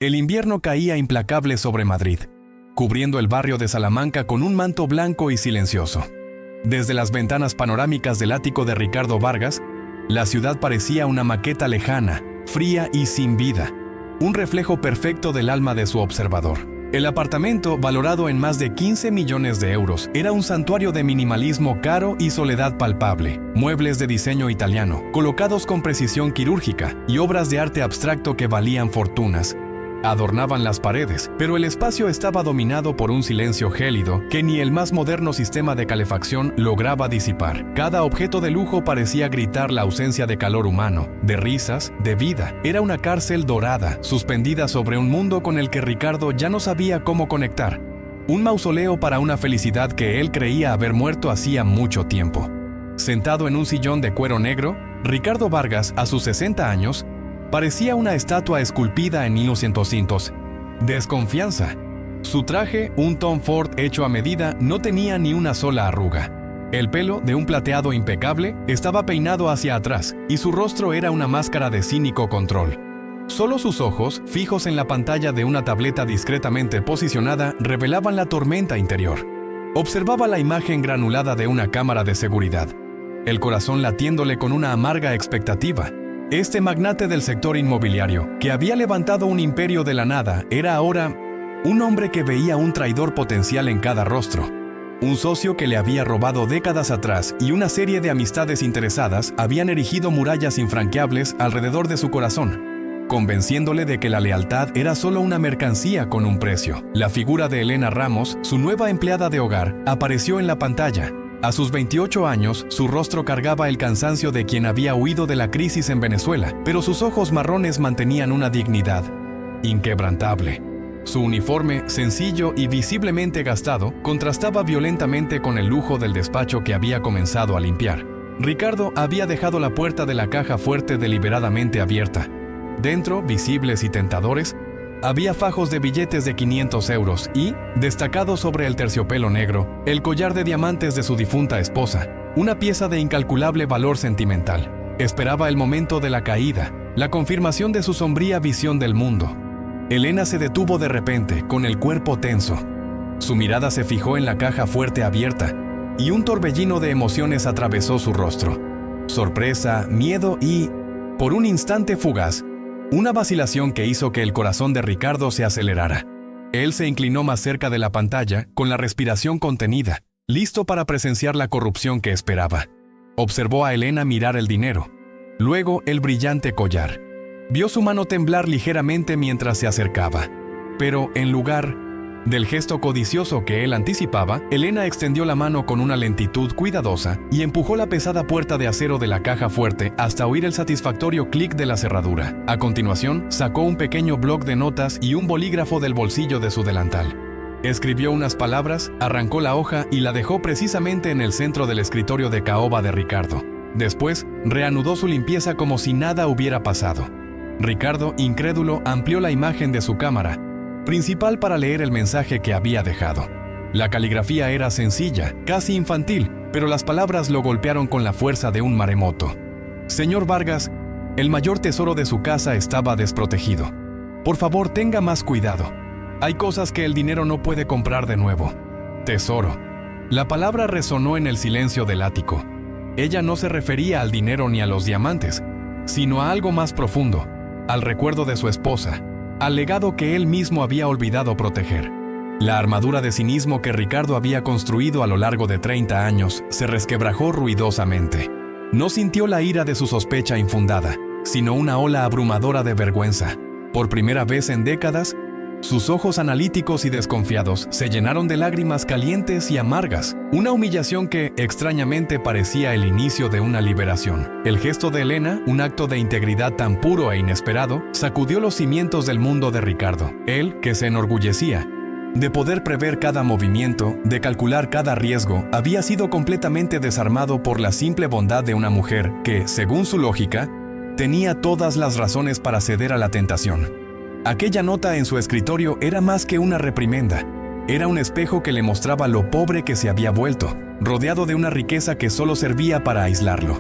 El invierno caía implacable sobre Madrid, cubriendo el barrio de Salamanca con un manto blanco y silencioso. Desde las ventanas panorámicas del ático de Ricardo Vargas, la ciudad parecía una maqueta lejana, fría y sin vida, un reflejo perfecto del alma de su observador. El apartamento, valorado en más de 15 millones de euros, era un santuario de minimalismo caro y soledad palpable. Muebles de diseño italiano, colocados con precisión quirúrgica, y obras de arte abstracto que valían fortunas adornaban las paredes, pero el espacio estaba dominado por un silencio gélido que ni el más moderno sistema de calefacción lograba disipar. Cada objeto de lujo parecía gritar la ausencia de calor humano, de risas, de vida. Era una cárcel dorada, suspendida sobre un mundo con el que Ricardo ya no sabía cómo conectar. Un mausoleo para una felicidad que él creía haber muerto hacía mucho tiempo. Sentado en un sillón de cuero negro, Ricardo Vargas, a sus 60 años, parecía una estatua esculpida en 1900. Desconfianza. Su traje, un Tom Ford hecho a medida, no tenía ni una sola arruga. El pelo, de un plateado impecable, estaba peinado hacia atrás, y su rostro era una máscara de cínico control. Solo sus ojos, fijos en la pantalla de una tableta discretamente posicionada, revelaban la tormenta interior. Observaba la imagen granulada de una cámara de seguridad, el corazón latiéndole con una amarga expectativa. Este magnate del sector inmobiliario, que había levantado un imperio de la nada, era ahora un hombre que veía un traidor potencial en cada rostro. Un socio que le había robado décadas atrás y una serie de amistades interesadas habían erigido murallas infranqueables alrededor de su corazón, convenciéndole de que la lealtad era solo una mercancía con un precio. La figura de Elena Ramos, su nueva empleada de hogar, apareció en la pantalla. A sus 28 años, su rostro cargaba el cansancio de quien había huido de la crisis en Venezuela, pero sus ojos marrones mantenían una dignidad inquebrantable. Su uniforme, sencillo y visiblemente gastado, contrastaba violentamente con el lujo del despacho que había comenzado a limpiar. Ricardo había dejado la puerta de la caja fuerte deliberadamente abierta. Dentro, visibles y tentadores, había fajos de billetes de 500 euros y, destacado sobre el terciopelo negro, el collar de diamantes de su difunta esposa, una pieza de incalculable valor sentimental. Esperaba el momento de la caída, la confirmación de su sombría visión del mundo. Elena se detuvo de repente, con el cuerpo tenso. Su mirada se fijó en la caja fuerte abierta, y un torbellino de emociones atravesó su rostro. Sorpresa, miedo y, por un instante fugaz, una vacilación que hizo que el corazón de Ricardo se acelerara. Él se inclinó más cerca de la pantalla, con la respiración contenida, listo para presenciar la corrupción que esperaba. Observó a Elena mirar el dinero, luego el brillante collar. Vio su mano temblar ligeramente mientras se acercaba. Pero, en lugar del gesto codicioso que él anticipaba, Elena extendió la mano con una lentitud cuidadosa y empujó la pesada puerta de acero de la caja fuerte hasta oír el satisfactorio clic de la cerradura. A continuación, sacó un pequeño bloc de notas y un bolígrafo del bolsillo de su delantal. Escribió unas palabras, arrancó la hoja y la dejó precisamente en el centro del escritorio de caoba de Ricardo. Después, reanudó su limpieza como si nada hubiera pasado. Ricardo, incrédulo, amplió la imagen de su cámara, principal para leer el mensaje que había dejado. La caligrafía era sencilla, casi infantil, pero las palabras lo golpearon con la fuerza de un maremoto. Señor Vargas, el mayor tesoro de su casa estaba desprotegido. Por favor, tenga más cuidado. Hay cosas que el dinero no puede comprar de nuevo. Tesoro. La palabra resonó en el silencio del ático. Ella no se refería al dinero ni a los diamantes, sino a algo más profundo, al recuerdo de su esposa, al legado que él mismo había olvidado proteger. La armadura de cinismo que Ricardo había construido a lo largo de 30 años se resquebrajó ruidosamente. No sintió la ira de su sospecha infundada, sino una ola abrumadora de vergüenza. Por primera vez en décadas, sus ojos analíticos y desconfiados se llenaron de lágrimas calientes y amargas, una humillación que, extrañamente, parecía el inicio de una liberación. El gesto de Elena, un acto de integridad tan puro e inesperado, sacudió los cimientos del mundo de Ricardo. Él, que se enorgullecía de poder prever cada movimiento, de calcular cada riesgo, había sido completamente desarmado por la simple bondad de una mujer que, según su lógica, tenía todas las razones para ceder a la tentación. Aquella nota en su escritorio era más que una reprimenda. Era un espejo que le mostraba lo pobre que se había vuelto, rodeado de una riqueza que solo servía para aislarlo.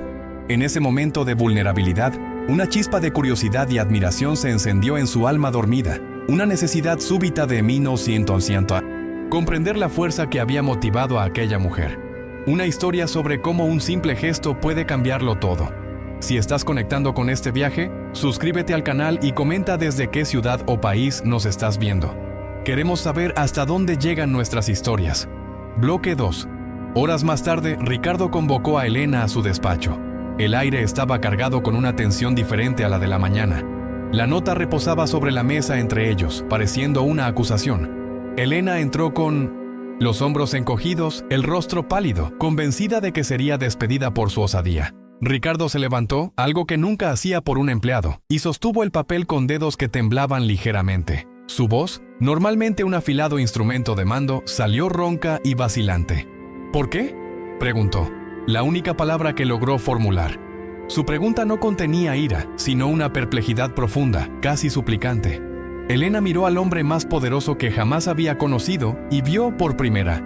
En ese momento de vulnerabilidad, una chispa de curiosidad y admiración se encendió en su alma dormida. una necesidad súbita de 1900. Comprender la fuerza que había motivado a aquella mujer. Una historia sobre cómo un simple gesto puede cambiarlo todo. Si estás conectando con este viaje, suscríbete al canal y comenta desde qué ciudad o país nos estás viendo. Queremos saber hasta dónde llegan nuestras historias. Bloque 2. Horas más tarde, Ricardo convocó a Elena a su despacho. El aire estaba cargado con una tensión diferente a la de la mañana. La nota reposaba sobre la mesa entre ellos, pareciendo una acusación. Elena entró con los hombros encogidos, el rostro pálido, convencida de que sería despedida por su osadía. Ricardo se levantó, algo que nunca hacía por un empleado, y sostuvo el papel con dedos que temblaban ligeramente. Su voz, normalmente un afilado instrumento de mando, salió ronca y vacilante. ¿Por qué?, preguntó, la única palabra que logró formular. Su pregunta no contenía ira, sino una perplejidad profunda, casi suplicante. Elena miró al hombre más poderoso que jamás había conocido y vio por primera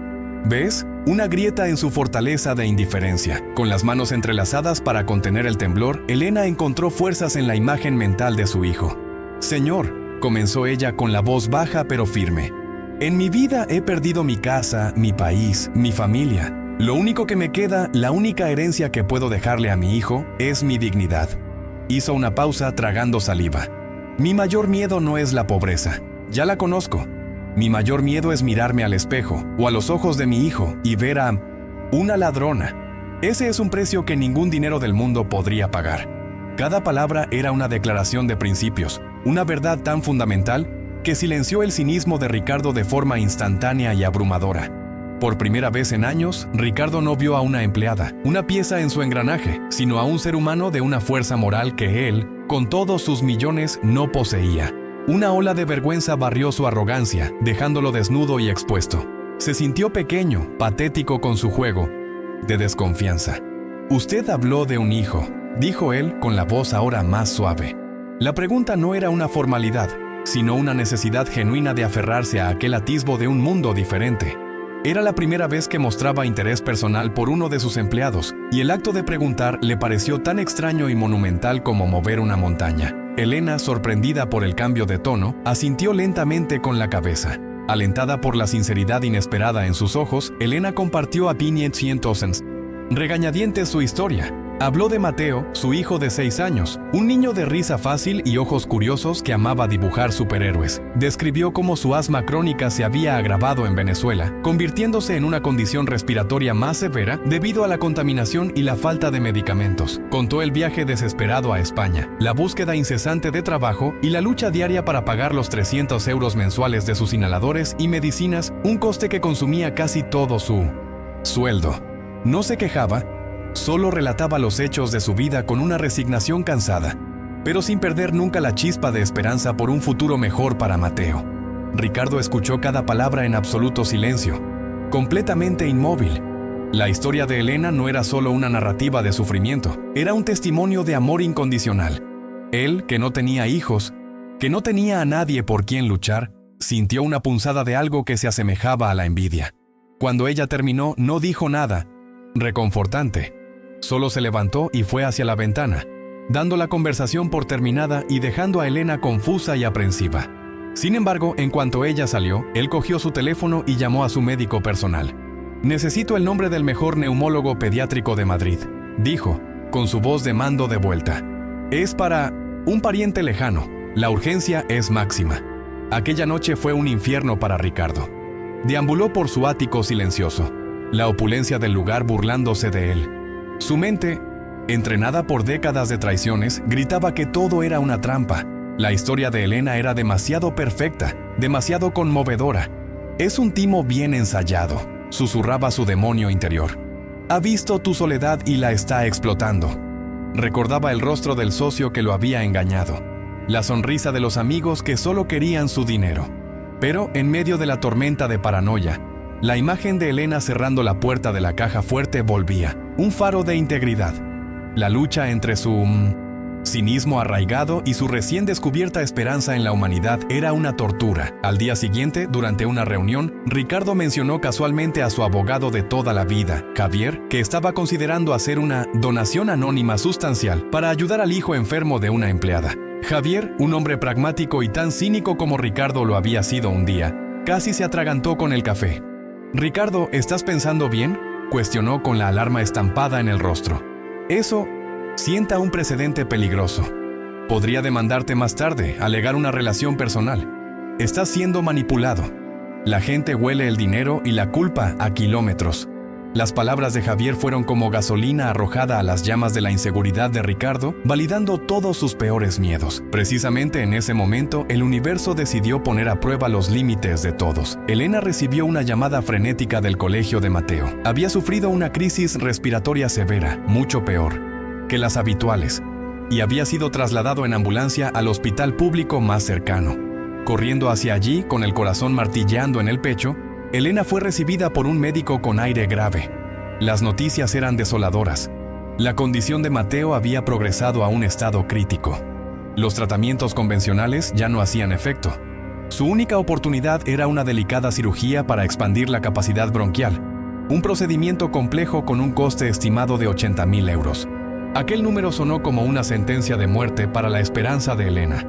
vez una grieta en su fortaleza de indiferencia. Con las manos entrelazadas para contener el temblor, Elena encontró fuerzas en la imagen mental de su hijo. «Señor», comenzó ella con la voz baja pero firme, «en mi vida he perdido mi casa, mi país, mi familia. Lo único que me queda, la única herencia que puedo dejarle a mi hijo, es mi dignidad». Hizo una pausa tragando saliva. «Mi mayor miedo no es la pobreza. Ya la conozco. Mi mayor miedo es mirarme al espejo o a los ojos de mi hijo y ver a una ladrona. Ese es un precio que ningún dinero del mundo podría pagar». Cada palabra era una declaración de principios, una verdad tan fundamental que silenció el cinismo de Ricardo de forma instantánea y abrumadora. Por primera vez en años, Ricardo no vio a una empleada, una pieza en su engranaje, sino a un ser humano de una fuerza moral que él, con todos sus millones, no poseía. Una ola de vergüenza barrió su arrogancia, dejándolo desnudo y expuesto. Se sintió pequeño, patético con su juego de desconfianza. «Usted habló de un hijo», dijo él con la voz ahora más suave. La pregunta no era una formalidad, sino una necesidad genuina de aferrarse a aquel atisbo de un mundo diferente. Era la primera vez que mostraba interés personal por uno de sus empleados, y el acto de preguntar le pareció tan extraño y monumental como mover una montaña. Elena, sorprendida por el cambio de tono, asintió lentamente con la cabeza. Alentada por la sinceridad inesperada en sus ojos, Elena compartió a 500 regañadientes su historia. Habló de Mateo, su hijo de 6 años, un niño de risa fácil y ojos curiosos que amaba dibujar superhéroes. Describió cómo su asma crónica se había agravado en Venezuela, convirtiéndose en una condición respiratoria más severa debido a la contaminación y la falta de medicamentos. Contó el viaje desesperado a España, la búsqueda incesante de trabajo y la lucha diaria para pagar los 300 euros mensuales de sus inhaladores y medicinas, un coste que consumía casi todo su sueldo. No se quejaba, solo relataba los hechos de su vida con una resignación cansada, pero sin perder nunca la chispa de esperanza por un futuro mejor para Mateo. Ricardo escuchó cada palabra en absoluto silencio, completamente inmóvil. La historia de Elena no era solo una narrativa de sufrimiento, era un testimonio de amor incondicional. Él, que no tenía hijos, que no tenía a nadie por quien luchar, sintió una punzada de algo que se asemejaba a la envidia. Cuando ella terminó, no dijo nada reconfortante. Solo se levantó y fue hacia la ventana, dando la conversación por terminada y dejando a Elena confusa y aprensiva. Sin embargo, en cuanto ella salió, él cogió su teléfono y llamó a su médico personal. «Necesito el nombre del mejor neumólogo pediátrico de Madrid», dijo, con su voz de mando de vuelta. «Es para un pariente lejano. La urgencia es máxima». Aquella noche fue un infierno para Ricardo. Deambuló por su ático silencioso, la opulencia del lugar burlándose de él. Su mente, entrenada por décadas de traiciones, gritaba que todo era una trampa. La historia de Elena era demasiado perfecta, demasiado conmovedora. «Es un timo bien ensayado», susurraba su demonio interior. «Ha visto tu soledad y la está explotando». Recordaba el rostro del socio que lo había engañado, la sonrisa de los amigos que solo querían su dinero. Pero, en medio de la tormenta de paranoia, la imagen de Elena cerrando la puerta de la caja fuerte volvía, un faro de integridad. La lucha entre su cinismo arraigado y su recién descubierta esperanza en la humanidad era una tortura. Al día siguiente, durante una reunión, Ricardo mencionó casualmente a su abogado de toda la vida, Javier, que estaba considerando hacer una donación anónima sustancial para ayudar al hijo enfermo de una empleada. Javier, un hombre pragmático y tan cínico como Ricardo lo había sido un día, casi se atragantó con el café. «Ricardo, ¿estás pensando bien?», cuestionó con la alarma estampada en el rostro. «Eso sienta un precedente peligroso. Podría demandarte más tarde, alegar una relación personal. Estás siendo manipulado. La gente huele el dinero y la culpa a kilómetros». Las palabras de Javier fueron como gasolina arrojada a las llamas de la inseguridad de Ricardo, validando todos sus peores miedos. Precisamente en ese momento, el universo decidió poner a prueba los límites de todos. Elena recibió una llamada frenética del colegio de Mateo. Había sufrido una crisis respiratoria severa, mucho peor que las habituales, y había sido trasladado en ambulancia al hospital público más cercano. Corriendo hacia allí, con el corazón martilleando en el pecho, Elena fue recibida por un médico con aire grave. Las noticias eran desoladoras. La condición de Mateo había progresado a un estado crítico. Los tratamientos convencionales ya no hacían efecto. Su única oportunidad era una delicada cirugía para expandir la capacidad bronquial, un procedimiento complejo con un coste estimado de 80.000 euros. Aquel número sonó como una sentencia de muerte para la esperanza de Elena.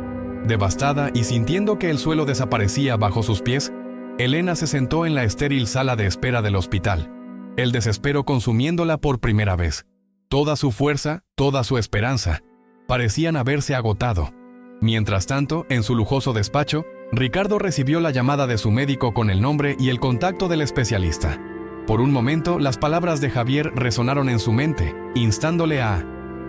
Devastada y sintiendo que el suelo desaparecía bajo sus pies, Elena se sentó en la estéril sala de espera del hospital, el desespero consumiéndola por primera vez. Toda su fuerza, toda su esperanza, parecían haberse agotado. Mientras tanto, en su lujoso despacho, Ricardo recibió la llamada de su médico con el nombre y el contacto del especialista. Por un momento, las palabras de Javier resonaron en su mente, instándole a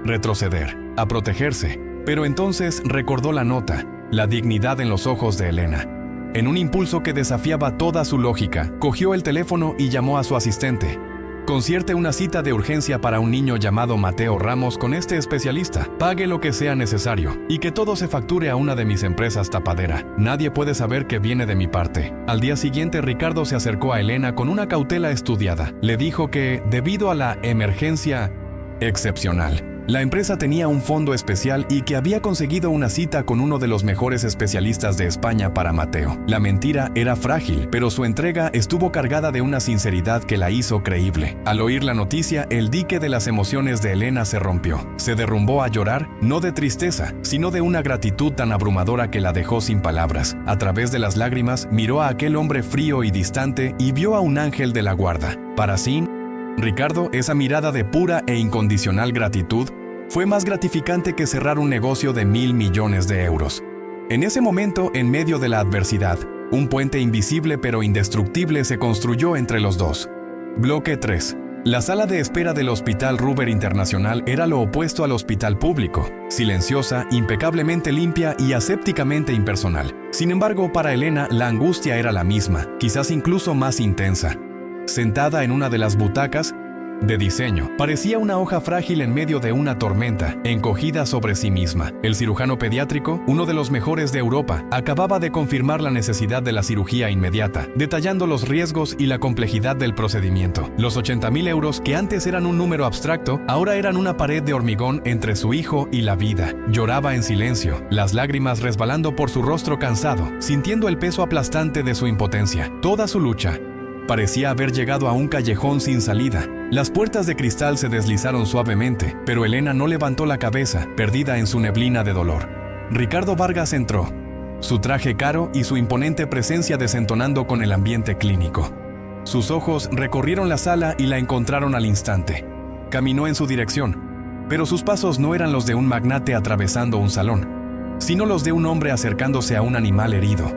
retroceder, a protegerse. Pero entonces recordó la nota, la dignidad en los ojos de Elena. En un impulso que desafiaba toda su lógica, cogió el teléfono y llamó a su asistente. «Concierte una cita de urgencia para un niño llamado Mateo Ramos con este especialista. Pague lo que sea necesario y que todo se facture a una de mis empresas tapadera. Nadie puede saber que viene de mi parte». Al día siguiente, Ricardo se acercó a Elena con una cautela estudiada. Le dijo que, debido a la emergencia excepcional, la empresa tenía un fondo especial y que había conseguido una cita con uno de los mejores especialistas de España para Mateo. La mentira era frágil, pero su entrega estuvo cargada de una sinceridad que la hizo creíble. Al oír la noticia, el dique de las emociones de Elena se rompió. Se derrumbó a llorar, no de tristeza, sino de una gratitud tan abrumadora que la dejó sin palabras. A través de las lágrimas, miró a aquel hombre frío y distante y vio a un ángel de la guarda. Para sí, Ricardo, esa mirada de pura e incondicional gratitud fue más gratificante que cerrar un negocio de 1.000 millones de euros. En ese momento, en medio de la adversidad, un puente invisible pero indestructible se construyó entre los dos. Bloque 3. La sala de espera del Hospital Ruber Internacional era lo opuesto al hospital público, silenciosa, impecablemente limpia y asépticamente impersonal. Sin embargo, para Elena, la angustia era la misma, quizás incluso más intensa. Sentada en una de las butacas de diseño, parecía una hoja frágil en medio de una tormenta, encogida sobre sí misma. El cirujano pediátrico, uno de los mejores de Europa, acababa de confirmar la necesidad de la cirugía inmediata, detallando los riesgos y la complejidad del procedimiento. Los 80.000 euros, que antes eran un número abstracto, ahora eran una pared de hormigón entre su hijo y la vida. Lloraba en silencio, las lágrimas resbalando por su rostro cansado, sintiendo el peso aplastante de su impotencia. Toda su lucha parecía haber llegado a un callejón sin salida. Las puertas de cristal se deslizaron suavemente, pero Elena no levantó la cabeza, perdida en su neblina de dolor. Ricardo Vargas entró, su traje caro y su imponente presencia desentonando con el ambiente clínico. Sus ojos recorrieron la sala y la encontraron al instante. Caminó en su dirección, pero sus pasos no eran los de un magnate atravesando un salón, sino los de un hombre acercándose a un animal herido,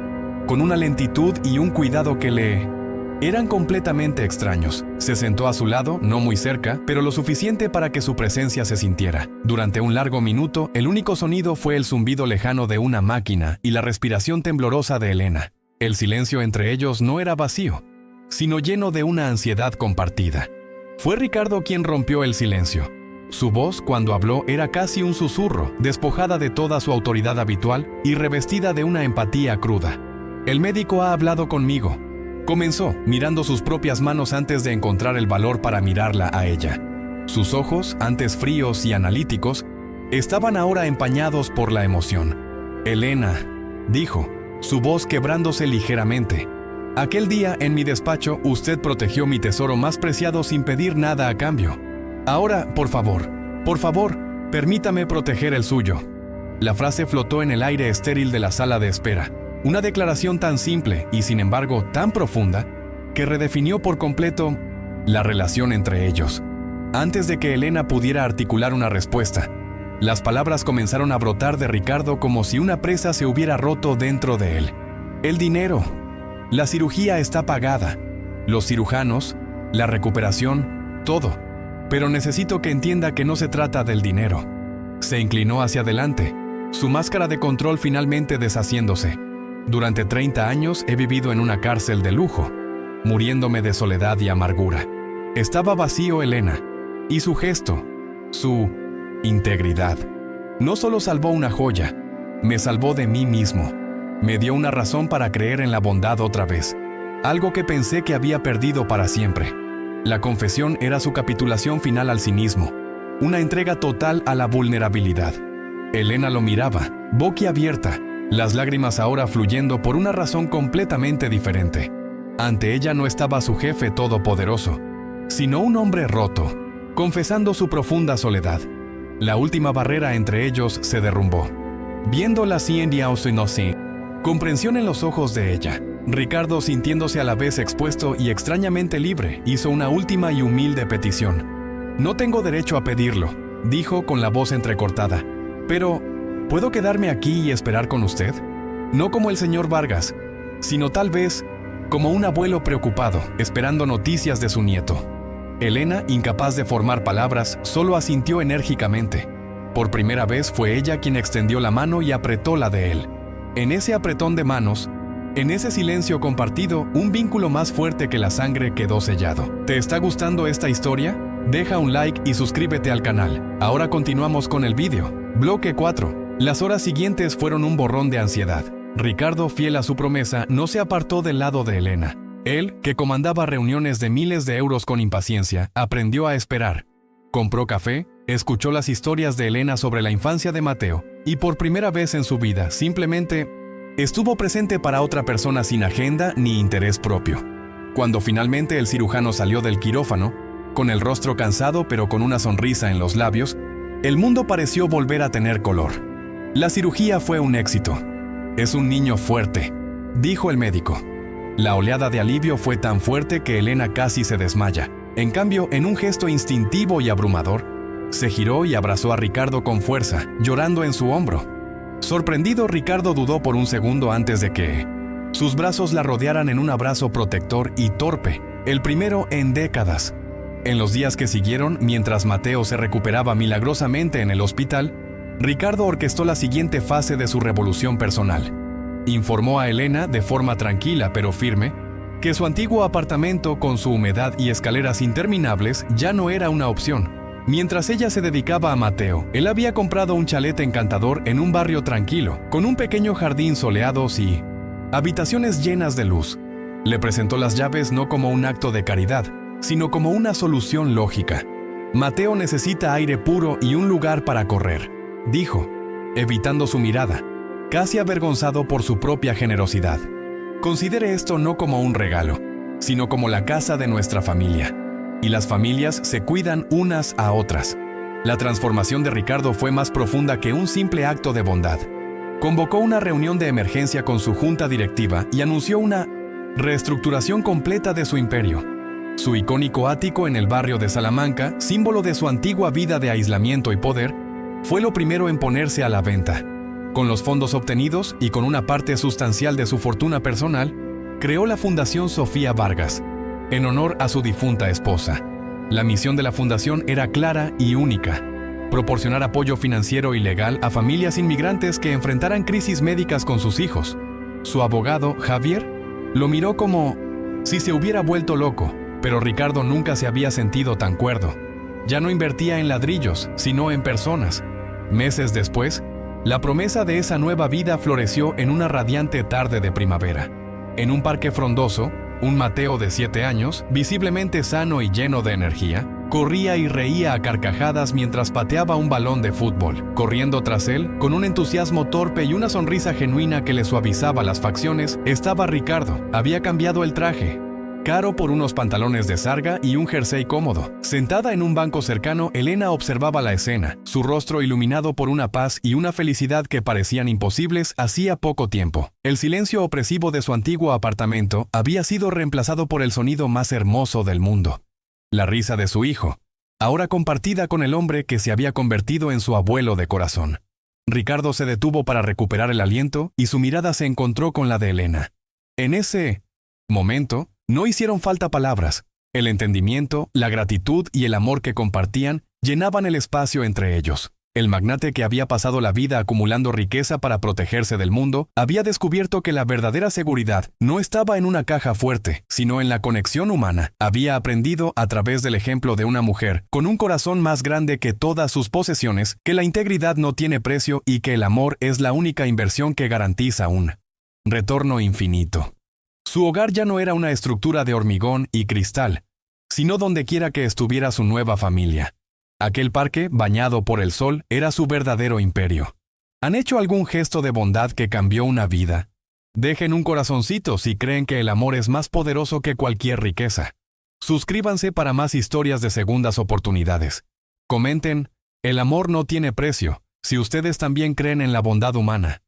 con una lentitud y un cuidado que eran completamente extraños. Se sentó a su lado, no muy cerca, pero lo suficiente para que su presencia se sintiera. Durante un largo minuto, el único sonido fue el zumbido lejano de una máquina y la respiración temblorosa de Elena. El silencio entre ellos no era vacío, sino lleno de una ansiedad compartida. Fue Ricardo quien rompió el silencio. Su voz, cuando habló, era casi un susurro, despojada de toda su autoridad habitual y revestida de una empatía cruda. «El médico ha hablado conmigo», comenzó, mirando sus propias manos antes de encontrar el valor para mirarla a ella. Sus ojos, antes fríos y analíticos, estaban ahora empañados por la emoción. «Elena», dijo, su voz quebrándose ligeramente, «aquel día en mi despacho usted protegió mi tesoro más preciado sin pedir nada a cambio. Ahora, por favor, permítame proteger el suyo». La frase flotó en el aire estéril de la sala de espera. Una declaración tan simple y sin embargo tan profunda que redefinió por completo la relación entre ellos. Antes de que Elena pudiera articular una respuesta, las palabras comenzaron a brotar de Ricardo como si una presa se hubiera roto dentro de él. El dinero. La cirugía está pagada. Los cirujanos, la recuperación, todo. Pero necesito que entienda que no se trata del dinero. Se inclinó hacia adelante, su máscara de control finalmente deshaciéndose. Durante 30 años he vivido en una cárcel de lujo, muriéndome de soledad y amargura. Estaba vacío, Elena, y su gesto, su integridad, no solo salvó una joya, me salvó de mí mismo. Me dio una razón para creer en la bondad otra vez, algo que pensé que había perdido para siempre. La confesión era su capitulación final al cinismo, una entrega total a la vulnerabilidad. Elena lo miraba, boquiabierta, las lágrimas ahora fluyendo por una razón completamente diferente. Ante ella no estaba su jefe todopoderoso, sino un hombre roto, confesando su profunda soledad. La última barrera entre ellos se derrumbó. Viéndola así en comprensión en los ojos de ella, Ricardo, sintiéndose a la vez expuesto y extrañamente libre, hizo una última y humilde petición. No tengo derecho a pedirlo, dijo con la voz entrecortada, pero ¿puedo quedarme aquí y esperar con usted? No como el señor Vargas, sino tal vez como un abuelo preocupado, esperando noticias de su nieto. Elena, incapaz de formar palabras, solo asintió enérgicamente. Por primera vez fue ella quien extendió la mano y apretó la de él. En ese apretón de manos, en ese silencio compartido, un vínculo más fuerte que la sangre quedó sellado. ¿Te está gustando esta historia? Deja un like y suscríbete al canal. Ahora continuamos con el vídeo. Bloque 4. Las horas siguientes fueron un borrón de ansiedad. Ricardo, fiel a su promesa, no se apartó del lado de Elena. Él, que comandaba reuniones de miles de euros con impaciencia, aprendió a esperar. Compró café, escuchó las historias de Elena sobre la infancia de Mateo, y por primera vez en su vida, simplemente estuvo presente para otra persona sin agenda ni interés propio. Cuando finalmente el cirujano salió del quirófano, con el rostro cansado pero con una sonrisa en los labios, el mundo pareció volver a tener color. La cirugía fue un éxito. Es un niño fuerte, dijo el médico. La oleada de alivio fue tan fuerte que Elena casi se desmaya. En cambio, en un gesto instintivo y abrumador, se giró y abrazó a Ricardo con fuerza, llorando en su hombro. Sorprendido, Ricardo dudó por un segundo antes de que sus brazos la rodearan en un abrazo protector y torpe, el primero en décadas. En los días que siguieron, mientras Mateo se recuperaba milagrosamente en el hospital, Ricardo orquestó la siguiente fase de su revolución personal. Informó a Elena, de forma tranquila pero firme, que su antiguo apartamento con su humedad y escaleras interminables ya no era una opción. Mientras ella se dedicaba a Mateo, él había comprado un chalet encantador en un barrio tranquilo, con un pequeño jardín soleado y habitaciones llenas de luz. Le presentó las llaves no como un acto de caridad, sino como una solución lógica. Mateo necesita aire puro y un lugar para correr, dijo, evitando su mirada, casi avergonzado por su propia generosidad. Considere esto no como un regalo, sino como la casa de nuestra familia. Y las familias se cuidan unas a otras. La transformación de Ricardo fue más profunda que un simple acto de bondad. Convocó una reunión de emergencia con su junta directiva y anunció una reestructuración completa de su imperio. Su icónico ático en el barrio de Salamanca, símbolo de su antigua vida de aislamiento y poder, fue lo primero en ponerse a la venta. Con los fondos obtenidos y con una parte sustancial de su fortuna personal, creó la Fundación Sofía Vargas, en honor a su difunta esposa. La misión de la fundación era clara y única: proporcionar apoyo financiero y legal a familias inmigrantes que enfrentaran crisis médicas con sus hijos. Su abogado, Javier, lo miró como si se hubiera vuelto loco, pero Ricardo nunca se había sentido tan cuerdo. Ya no invertía en ladrillos, sino en personas. Meses después, la promesa de esa nueva vida floreció en una radiante tarde de primavera. En un parque frondoso, un Mateo de 7 años, visiblemente sano y lleno de energía, corría y reía a carcajadas mientras pateaba un balón de fútbol. Corriendo tras él, con un entusiasmo torpe y una sonrisa genuina que le suavizaba las facciones, estaba Ricardo. Había cambiado el traje. Caro por unos pantalones de sarga y un jersey cómodo. Sentada en un banco cercano, Elena observaba la escena, su rostro iluminado por una paz y una felicidad que parecían imposibles hacía poco tiempo. El silencio opresivo de su antiguo apartamento había sido reemplazado por el sonido más hermoso del mundo. La risa de su hijo, ahora compartida con el hombre que se había convertido en su abuelo de corazón. Ricardo se detuvo para recuperar el aliento y su mirada se encontró con la de Elena. En ese momento, no hicieron falta palabras. El entendimiento, la gratitud y el amor que compartían llenaban el espacio entre ellos. El magnate que había pasado la vida acumulando riqueza para protegerse del mundo, había descubierto que la verdadera seguridad no estaba en una caja fuerte, sino en la conexión humana. Había aprendido a través del ejemplo de una mujer, con un corazón más grande que todas sus posesiones, que la integridad no tiene precio y que el amor es la única inversión que garantiza un retorno infinito. Su hogar ya no era una estructura de hormigón y cristal, sino donde quiera que estuviera su nueva familia. Aquel parque, bañado por el sol, era su verdadero imperio. ¿Han hecho algún gesto de bondad que cambió una vida? Dejen un corazoncito si creen que el amor es más poderoso que cualquier riqueza. Suscríbanse para más historias de segundas oportunidades. Comenten, el amor no tiene precio, si ustedes también creen en la bondad humana.